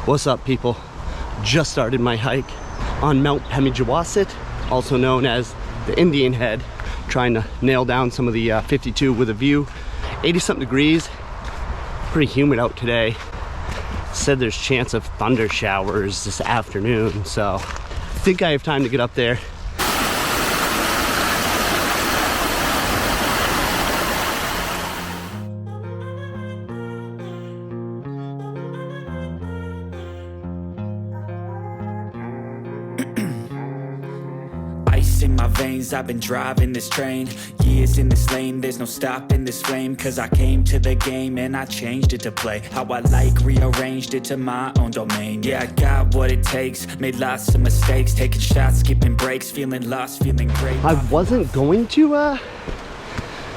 What's up, people? Just started my hike on Mount Pemigewasset, also known as the Indian Head, trying to nail down some of the 52 with a view. 80-something degrees, pretty humid out today. Said there's chance of thunder showers this afternoon, so I think I have time to get up there. In my veins, I've been driving this train, years in this lane, there's no stopping this flame, cause I came to the game and I changed it to play how I like, rearranged it to my own domain. Yeah, I got what it takes, made lots of mistakes, taking shots, skipping breaks, feeling lost, feeling great. I wasn't going to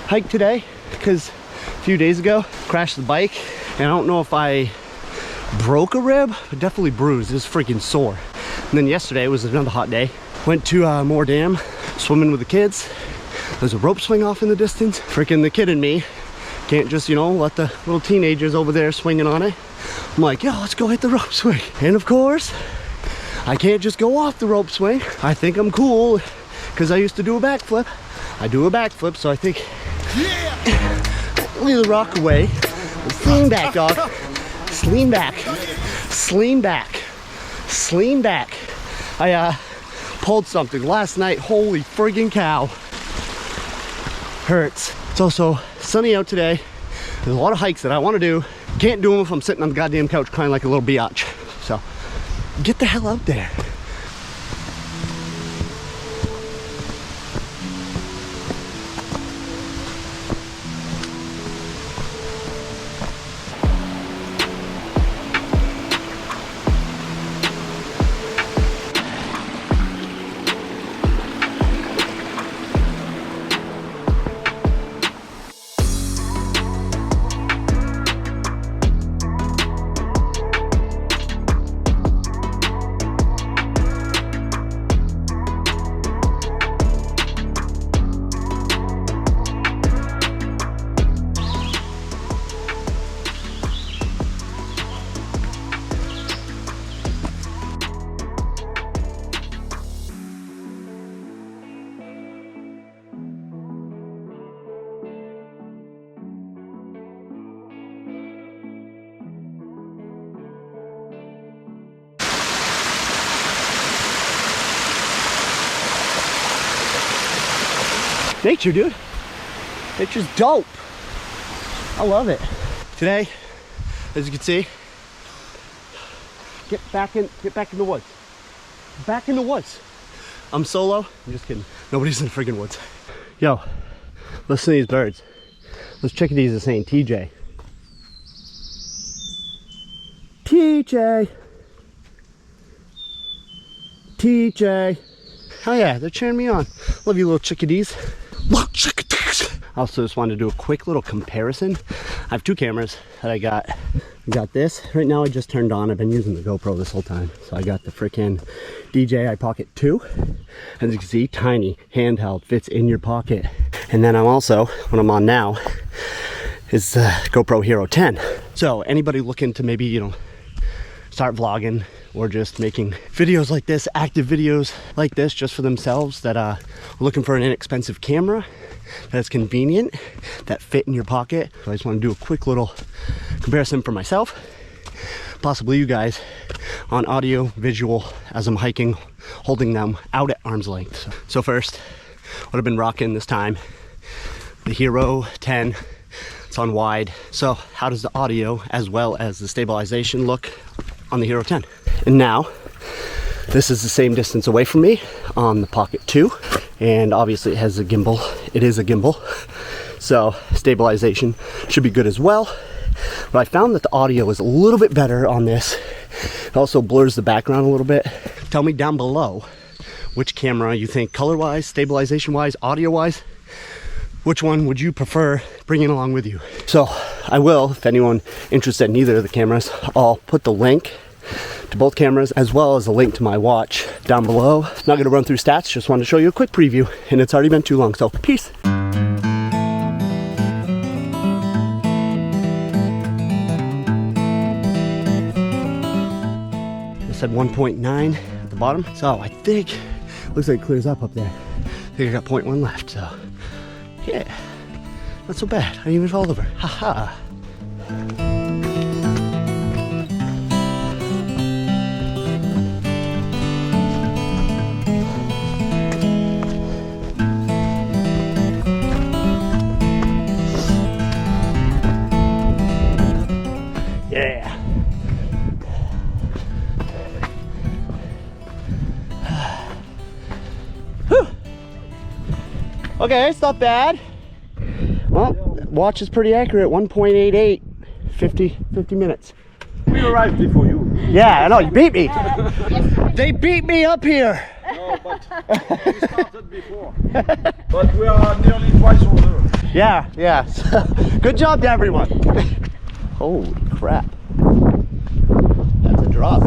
hike today because a few days ago crashed the bike, and I don't know if I broke a rib, but definitely bruised. It was freaking sore. And then yesterday was another hot day. Went to Moore Dam, swimming with the kids. There's a rope swing off in the distance. Freaking the kid and me can't just, you know, let the little teenagers over there swinging on it. I'm like, yo, let's go hit the rope swing. And of course, I can't just go off the rope swing. I think I'm cool because I used to do a backflip. I do a backflip, so I think, leave the rock away. Lean back, dog. Lean back. Lean back. Lean back. I pulled something last night. Holy friggin' cow. Hurts. It's also sunny out today. There's a lot of hikes that I want to do. Can't do them if I'm sitting on the goddamn couch crying like a little biatch. So get the hell out there. Nature, dude. Nature's dope. I love it. Today, as you can see, get back in the woods. Back in the woods. I'm solo. I'm just kidding. Nobody's in the friggin' woods. Yo, listen to these birds. Those chickadees are saying TJ. TJ. TJ. Hell yeah, they're cheering me on. Love you, little chickadees. I also just wanted to do a quick little comparison. I have two cameras that I got. I got this. Right now I just turned on. I've been using the GoPro this whole time. So I got the freaking DJI Pocket 2. As you can see, tiny, handheld, fits in your pocket. And then I'm also, what I'm on now, is the GoPro Hero 10. So anybody looking to maybe, you know, start vlogging or just making videos like this, active videos like this just for themselves, that are looking for an inexpensive camera that's convenient, that fit in your pocket. So I just want to do a quick little comparison for myself, possibly you guys, on audio, visual, as I'm hiking, holding them out at arm's length. So first, what I've been rocking this time, the Hero 10. It's on wide. So how does the audio as well as the stabilization look on the Hero 10? And now this is the same distance away from me on the Pocket 2, and obviously it has a gimbal. It is a gimbal, so stabilization should be good as well. But I found that the audio is a little bit better on this. It also blurs the background a little bit. Tell me down below which camera you think, color wise, stabilization wise, audio wise, which one would you prefer bringing along with you? So I will, if anyone interested in either of the cameras, I'll put the link to both cameras as well as a link to my watch down below. Not going to run through stats, just wanted to show you a quick preview, and it's already been too long, so peace. said 1.9 at the bottom. So I think, looks like it clears up there. I think I got 0.1 left, so yeah, not so bad. I didn't even fall over, haha. Yeah. Okay, it's not bad. Well, watch is pretty accurate. 1.88, 50 minutes. We arrived before you. Yeah, I know, you beat me. They beat me up here. No, but we started before. But we are nearly twice over. Yeah. Good job to everyone. Holy crap. That's a drop.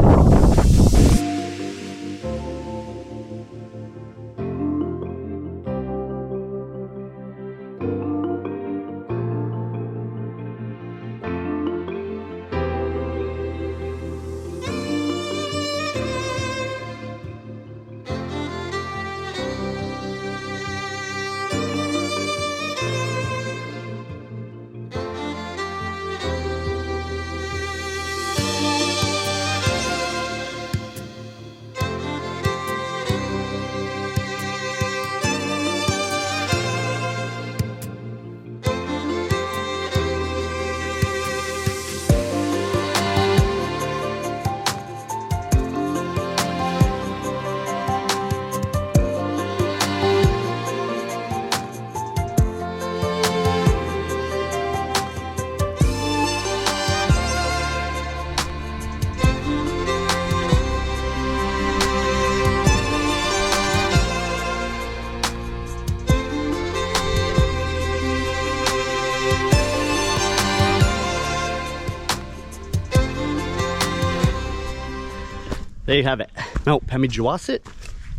There you have it. Mount Pemigewasset,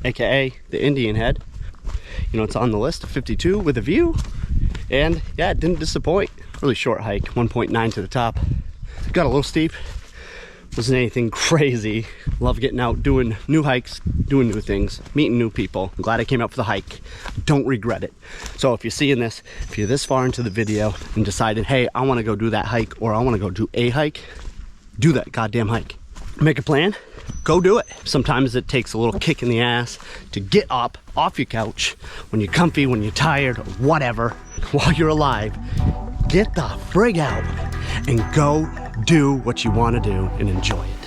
aka the Indian Head. You know, it's on the list of 52 with a view. And yeah, it didn't disappoint. Really short hike, 1.9 to the top. Got a little steep. Wasn't anything crazy. Love getting out, doing new hikes, doing new things, meeting new people. I'm glad I came out for the hike. Don't regret it. So if you're seeing this, if you're this far into the video and decided, hey, I want to go do that hike, or I want to go do a hike, do that goddamn hike. Make a plan, go do it. Sometimes it takes a little kick in the ass to get up off your couch when you're comfy, when you're tired, or whatever, while you're alive. Get the frig out and go do what you want to do and enjoy it.